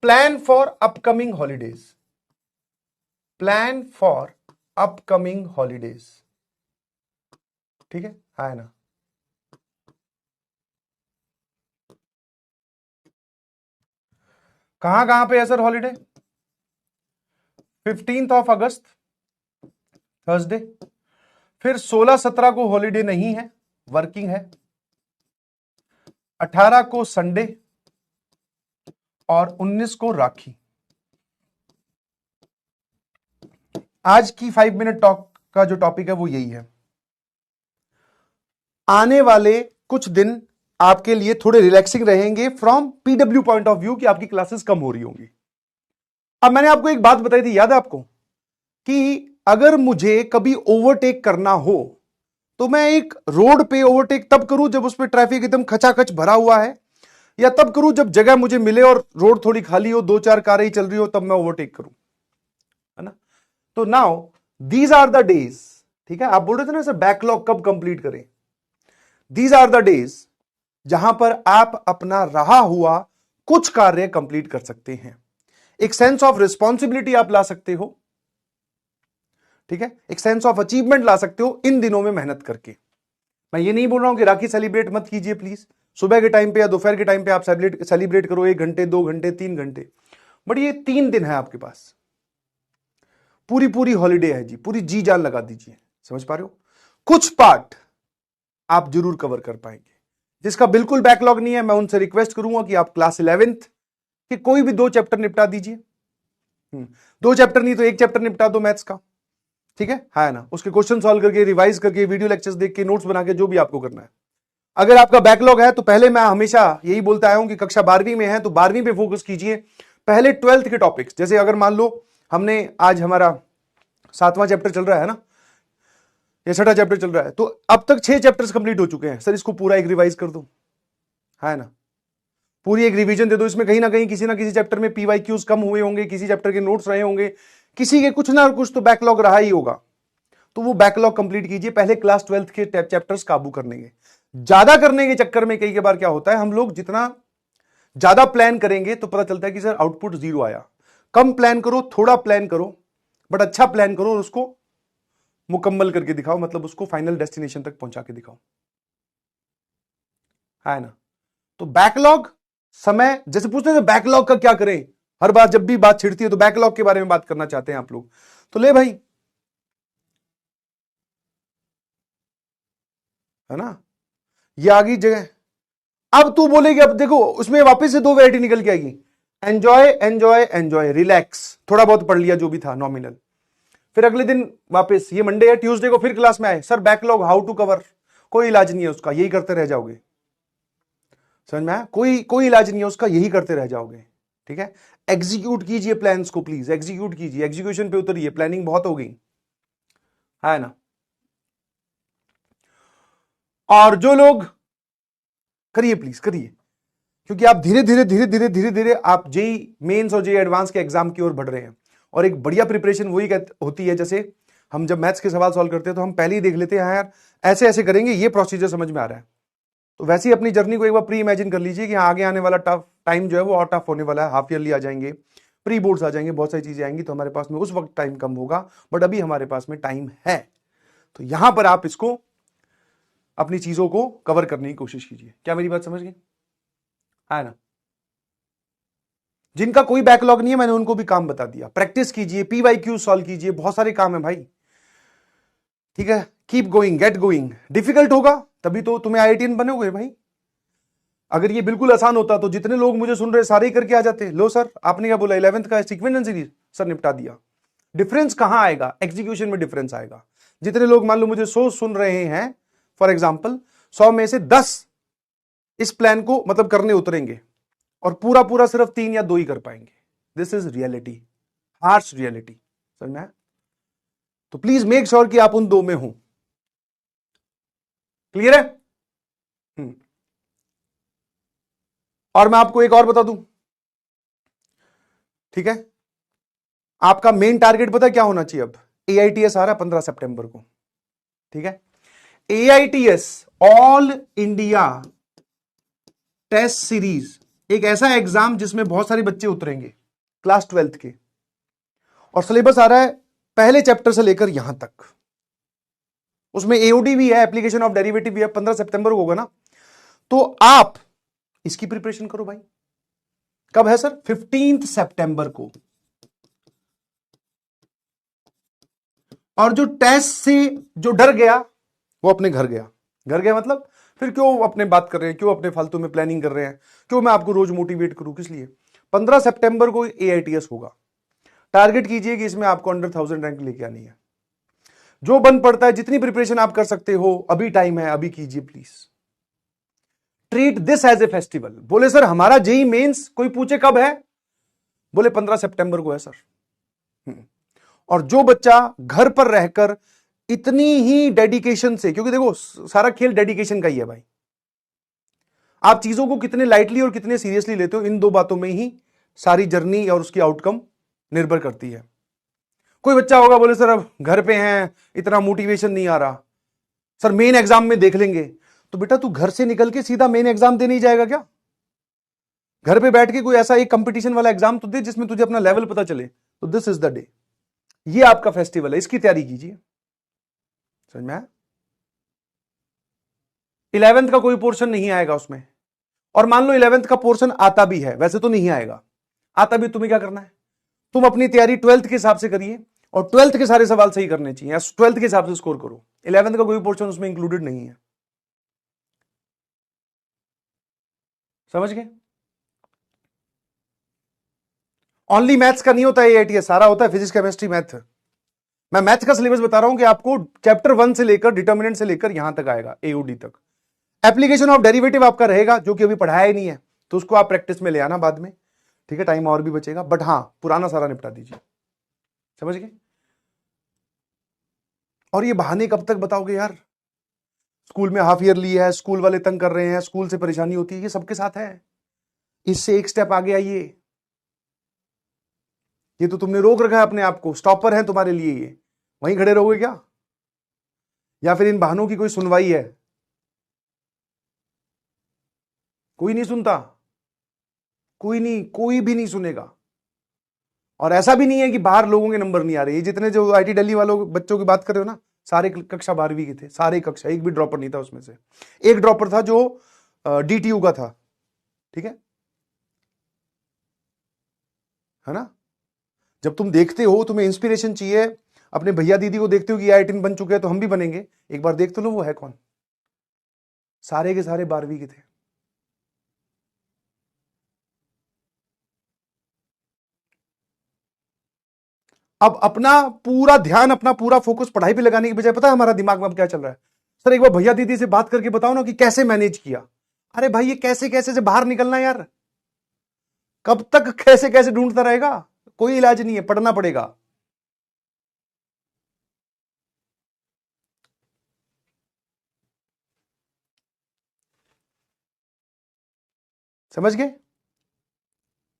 Plan for upcoming holidays, plan for upcoming holidays, ठीक है ना। कहां कहां पे है सर हॉलीडे? 15 अगस्त थर्सडे, फिर 16-17 को हॉलीडे नहीं है, वर्किंग है, 18 को संडे और 19 को राखी। आज की 5 मिनट टॉक का जो टॉपिक है वो यही है। आने वाले कुछ दिन आपके लिए थोड़े रिलैक्सिंग रहेंगे from PW point of view कि आपकी क्लासेस कम हो रही होंगी। अब मैंने आपको एक बात बताई थी, याद है आपको, कि अगर मुझे कभी ओवरटेक करना हो तो मैं एक रोड पे ओवरटेक तब करूं जब उस पर ट्रैफिक एकदम खचाखच भरा हुआ है, या तब करूं जब जगह मुझे मिले और रोड थोड़ी खाली हो, 2-4 कारें ही चल रही हो, तब मैं ओवरटेक करूं, है ना। तो now these are the days, ठीक है, आप बोल रहे थे ना सर बैकलॉग कब कंप्लीट करें, दीज आर द डेज जहां पर आप अपना रहा हुआ कुछ कार्य कंप्लीट कर सकते हैं। एक सेंस ऑफ रिस्पॉन्सिबिलिटी आप ला सकते हो, ठीक है, एक सेंस ऑफ अचीवमेंट ला सकते हो इन दिनों में मेहनत करके। मैं ये नहीं बोल रहा हूं कि राखी सेलिब्रेट मत कीजिए प्लीज, सुबह के टाइम पे या दोपहर के टाइम पे आप सेलिब्रेट करो 1 घंटे 2 घंटे 3 घंटे, बट ये 3 दिन है आपके पास, पूरी पूरी हॉलीडे है जी, पूरी जी जान लगा दीजिए, समझ पा रहे हो। कुछ पार्ट आप जरूर कवर कर पाएंगे। जिसका बिल्कुल बैकलॉग नहीं है, मैं उनसे रिक्वेस्ट करूंगा कि आप क्लास 11th के कोई भी 2 चैप्टर निपटा दीजिए। 2 चैप्टर नहीं तो 1 चैप्टर निपटा दो मैथ्स का, ठीक है ना। उसके क्वेश्चन सॉल्व करके, रिवाइज करके, वीडियो लेक्चर्स देख के, नोट्स बना के, जो भी आपको करना है। अगर आपका बैकलॉग है तो पहले मैं हमेशा यही बोलता आया हूं कि कक्षा 12वीं में है तो 12वीं पे फोकस कीजिए, पहले 12th के टॉपिक्स। जैसे अगर मान लो हमने आज हमारा 7वां चैप्टर चल रहा है ना, या 6ठा चैप्टर चल रहा है, तो अब तक 6 चैप्टर्स कंप्लीट हो चुके हैं। सर इसको पूरा एक रिवाइज कर दो, है ना, पूरी एक रिवीजन दे दो। इसमें कहीं ना किसी चैप्टर में पीवाईक्यूज कम हुए होंगे, किसी चैप्टर के नोट्स रहे होंगे, किसी के कुछ ना कुछ तो बैकलॉग रहा ही होगा, तो वो बैकलॉग कंप्लीट कीजिए। पहले क्लास 12th के चैप्टर्स काबू करने के, ज्यादा करने के चक्कर में कई बार क्या होता है, हम लोग जितना ज्यादा प्लान करेंगे तो पता चलता है कि सर आउटपुट 0 आया। कम प्लान करो, थोड़ा प्लान करो, बट अच्छा प्लान करो और उसको मुकम्मल करके दिखाओ, मतलब उसको फाइनल डेस्टिनेशन तक पहुंचा के दिखाओ, है ना। तो बैकलॉग समय, जैसे पूछते हैं बैकलॉग का क्या करें, हर बार जब भी बात छिड़ती है तो बैकलॉग के बारे में बात करना चाहते हैं आप लोग, तो ले भाई, है ना, ये आ गई जगह। अब तू बोलेगी, अब देखो उसमें वापस से 2 वैरायटी निकल के आएगी, एंजॉय एंजॉय एंजॉय, रिलैक्स, थोड़ा बहुत पढ़ लिया जो भी था नॉमिनल, फिर अगले दिन वापस, ये मंडे है, ट्यूसडे को फिर क्लास में आए, sir backlog how to cover, कोई इलाज नहीं है उसका, यही करते रह जाओगे, समझ में आया, कोई कोई इलाज नहीं है उसका, यही करते रह जाओगे, ठीक है। एग्जीक्यूट कीजिए प्लान्स को, प्लीज एग्जीक्यूट कीजिए, एग्जीक्यूशन पे उतरिए, प्लानिंग बहुत हो गई, है ना। और जो लोग, करिए प्लीज करिए, क्योंकि आप धीरे धीरे धीरे धीरे धीरे धीरे आप जेई मेंस और जेई एडवांस के एग्जाम की ओर बढ़ रहे हैं। और एक बढ़िया प्रिपरेशन वही होती है, जैसे हम जब मैथ्स के सवाल सॉल्व करते हैं तो हम पहले ही देख लेते हैं, हाँ यार ऐसे ऐसे करेंगे, ये प्रोसीजर समझ में आ रहा है। तो वैसे ही अपनी जर्नी को एक बार प्री इमेजिन कर लीजिए कि आगे आने वाला टफ टाइम जो है वो और टफ होने वाला है, हाफ ईयरली आ जाएंगे, प्री बोर्ड्स आ जाएंगे, बहुत सारी चीजें आएंगी, तो हमारे पास में उस वक्त टाइम कम होगा, बट अभी हमारे पास में टाइम है। तो यहां पर आप इसको, अपनी चीजों को कवर करने की कोशिश कीजिए। क्या मेरी बात समझ गए, है ना। जिनका कोई बैकलॉग नहीं है मैंने उनको भी काम बता दिया, प्रैक्टिस कीजिए, पीवाईक्यू सॉल्व कीजिए, बहुत सारे काम है भाई, ठीक है। Keep going, get going. Difficult होगा तभी तो तुम्हें आईआईटीएन बनोगे भाई। अगर ये बिल्कुल आसान होता तो जितने लोग मुझे सुन रहे सारे ही करके आ जाते। लो सर आपने क्या बोला, 11th का सीक्वेंस एंड सीरीज, सर निपटा दिया। डिफरेंस कहां आएगा, एग्जीक्यूशन में डिफरेंस आएगा। जितने लोग मान लो मुझे 100 सुन रहे हैं, फॉर एग्जाम्पल 100 में से 10 इस प्लान को मतलब करने उतरेंगे, और पूरा पूरा सिर्फ 3 या 2 ही कर पाएंगे। This is reality, harsh reality, समझ में आया? तो प्लीज मेक श्योर कि आप उन 2 में हो। क्लियर है? और मैं आपको एक और बता दूं, ठीक है, आपका मेन टारगेट पता क्या होना चाहिए अब, एआईटीएस आ रहा है 15 सितंबर को, ठीक है। AITS all India test series एक ऐसा एग्जाम जिसमें बहुत सारे बच्चे उतरेंगे क्लास 12th के, और सिलेबस आ रहा है पहले चैप्टर से लेकर यहां तक, उसमें एओडी भी है, एप्लीकेशन ऑफ डेरिवेटिव भी है, 15 सितंबर को होगा ना, तो आप इसकी प्रिपरेशन करो भाई। कब है सर? 15 सितंबर को। और जो टेस्ट से जो डर गया वो अपने घर गया। घर गया मतलब फिर क्यों अपने बात कर रहे हैं, क्यों अपने फालतू में प्लानिंग कर रहे हैं, क्यों मैं आपको रोज मोटिवेट करूं, किस लिए? 15 सितंबर को एआईटीएस होगा। टारगेट कीजिए कि इसमें आपको अंडर 1000 रैंक लेके आनी है। जो बन पड़ता है, जितनी प्रिपरेशन आप कर सकते हो, अभी टाइम है, अभी कीजिए please. Treat this as a festival. बोले सर हमारा जेई मेंस, कोई पूछे कब है, बोले 15 सितंबर को है सर। और जो बच्चा घर पर रहकर इतनी ही डेडिकेशन से, क्योंकि देखो सारा खेल डेडिकेशन का ही है भाई, आप चीजों को कितने लाइटली और कितने सीरियसली लेते हो, इन दो बातों में ही सारी जर्नी और उसकी आउटकम निर्भर करती है। कोई बच्चा होगा बोले सर अब घर पे हैं, इतना मोटिवेशन नहीं आ रहा, सर मेन एग्जाम में देख लेंगे। तो बेटा तू घर से निकल के सीधा मेन एग्जाम देने ही जाएगा क्या? घर पे बैठ के कोई ऐसा एक कंपटीशन वाला एग्जाम तो दे जिसमें तुझे अपना लेवल पता चले। तो दिस इज द डे, ये आपका फेस्टिवल है, इसकी तैयारी कीजिए। समझ में आया? 11th का कोई पोर्शन नहीं आएगा उसमें, और मान लो 11th का पोर्शन आता भी है, वैसे तो नहीं आएगा, आता भी, तुम्हें क्या करना है, तुम अपनी तैयारी 12th के हिसाब से करिए, और 12th के सारे सवाल सही करने चाहिए, 12th के हिसाब से स्कोर करो। 11th का कोई पोर्शन उसमें इंक्लूडेड नहीं है। समझ गए? ओनली मैथ्स का नहीं होता है एआईटीएस, सारा होता है फिजिक्स केमिस्ट्री मैथ। मैं मैथ का सिलेबस बता रहा हूं कि आपको चैप्टर 1 से लेकर डिटर्मिनेंट से लेकर यहां तक आएगा, एओडी तक। एप्लीकेशन ऑफ डेरिवेटिव आपका रहेगा, जो कि अभी पढ़ाया ही नहीं है, तो उसको आप प्रैक्टिस में ले आना बाद में, ठीक है, टाइम और भी बचेगा, बट हां पुराना सारा निपटा दीजिए। समझ गए? और ये बहाने कब तक बताओगे यार? स्कूल में हाफ ईयरली है, स्कूल वाले तंग कर रहे हैं, स्कूल से परेशानी होती है, ये सबके साथ है। इससे एक स्टेप आगे आइए। ये तो तुमने रोक रखा है अपने आप को, स्टॉपर है तुम्हारे लिए ये, वहीं खड़े रहोगे क्या? या फिर इन बहानों की कोई सुनवाई है? कोई नहीं सुनता, कोई नहीं, कोई भी नहीं सुनेगा। और ऐसा भी नहीं है कि बाहर लोगों के नंबर नहीं आ रहे, ये जितने जो आईटी दिल्ली वालों बच्चों की बात कर रहे हो ना, सारे कक्षा 12वीं के थे, सारे कक्षा, एक भी ड्रॉपर नहीं था उसमें से। एक ड्रॉपर था जो डीटीयू का था, ठीक है ना? जब तुम देखते हो, तुम्हें इंस्पिरेशन चाहिए, अपने भैया दीदी को देखते हो कि आई10 बन चुके हैं तो हम भी बनेंगे, एक बार देख तो लो वो है कौन। सारे के सारे 12वीं के थे। अब अपना पूरा ध्यान, अपना पूरा फोकस पढ़ाई पे लगाने की बजाय, पता है हमारा दिमाग में अब क्या चल रहा है? सर एक बार भैया दीदी से बात करके बताओ ना कि कैसे मैनेज किया। अरे भाई ये कैसे कैसे से बाहर निकलना यार, कब तक कैसे कैसे ढूंढता रहेगा? कोई इलाज नहीं है, पढ़ना पड़ेगा। समझ गए?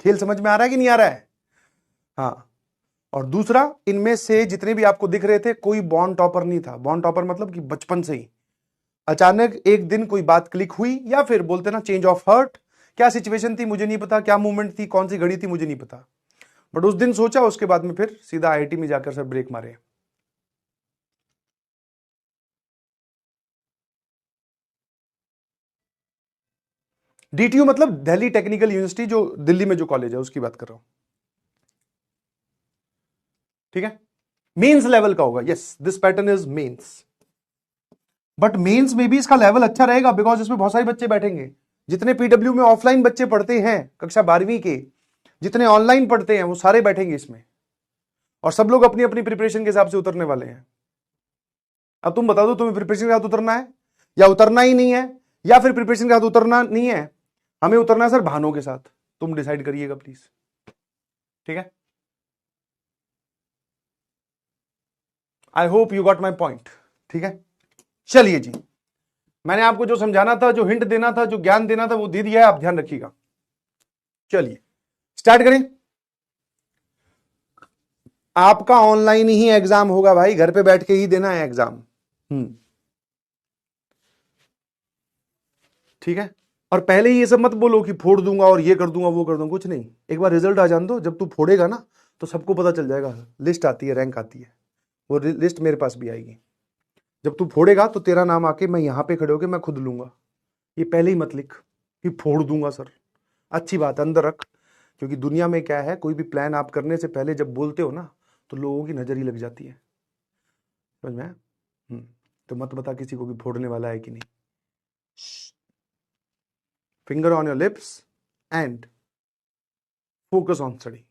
खेल समझ में आ रहा है कि नहीं आ रहा है? हाँ। और दूसरा, इनमें से जितने भी आपको दिख रहे थे, कोई बॉन्ड टॉपर नहीं था। बॉन्ड टॉपर मतलब कि बचपन से ही अचानक एक दिन कोई बात क्लिक हुई, या फिर बोलते ना चेंज ऑफ हार्ट, क्या सिचुएशन थी मुझे नहीं पता, क्या मूवमेंट थी, कौन सी घड़ी थी मुझे नहीं पता, बट उस दिन सोचा, उसके बाद में फिर सीधा आईआईटी में जाकर सर ब्रेक मारे। डीटीयू मतलब दिल्ली टेक्निकल यूनिवर्सिटी, जो दिल्ली में जो कॉलेज है उसकी बात कर रहा हूं, ठीक है? मेंस लेवल का होगा, yes this pattern is mains, but mains में भी इसका लेवल अच्छा रहेगा, बिकॉज इसमें बहुत सारे बच्चे बैठेंगे। जितने पीडब्ल्यू में ऑफलाइन बच्चे पढ़ते हैं कक्षा 12वीं के, जितने ऑनलाइन पढ़ते हैं, वो सारे बैठेंगे इसमें, और सब लोग अपनी अपनी प्रिपरेशन के हिसाब से उतरने वाले हैं। अब तुम बता दो, तुम्हें प्रिपरेशन के साथ उतरना है या उतरना ही नहीं है, या फिर प्रिपरेशन के साथ उतरना नहीं है, हमें उतरना है सर बहानों के साथ। तुम डिसाइड करिएगा प्लीज, ठीक है? I hope you got my point, ठीक है? चलिए जी, मैंने आपको जो समझाना था, जो हिंट देना था, जो ज्ञान देना था, वो दे दिया है, आप ध्यान रखिएगा। चलिए स्टार्ट करें। आपका ऑनलाइन ही एग्जाम होगा भाई, घर पे बैठ के ही देना है एग्जाम, ठीक है? और पहले ही ये सब मत बोलो कि फोड़ दूंगा और ये कर दूंगा वो कर दूंगा, कुछ नहीं। एक बार रिजल्ट आ जान दो, जब तू फोड़ेगा ना तो सबको पता चल जाएगा। लिस्ट आती है, रैंक आती है, वो लिस्ट मेरे पास भी आएगी। जब तू फोड़ेगा तो तेरा नाम आके मैं यहां पे खड़े होके मैं खुद लूंगा। ये पहले ही मत लिख कि फोड़ दूंगा सर, अच्छी बात अंदर रख। क्योंकि दुनिया में क्या है, कोई भी प्लान आप करने से पहले जब बोलते हो ना तो लोगों की नजर ही लग जाती है, समझ में? तो मत बता किसी को भी फोड़ने वाला है कि नहीं। Finger on your lips and focus on study.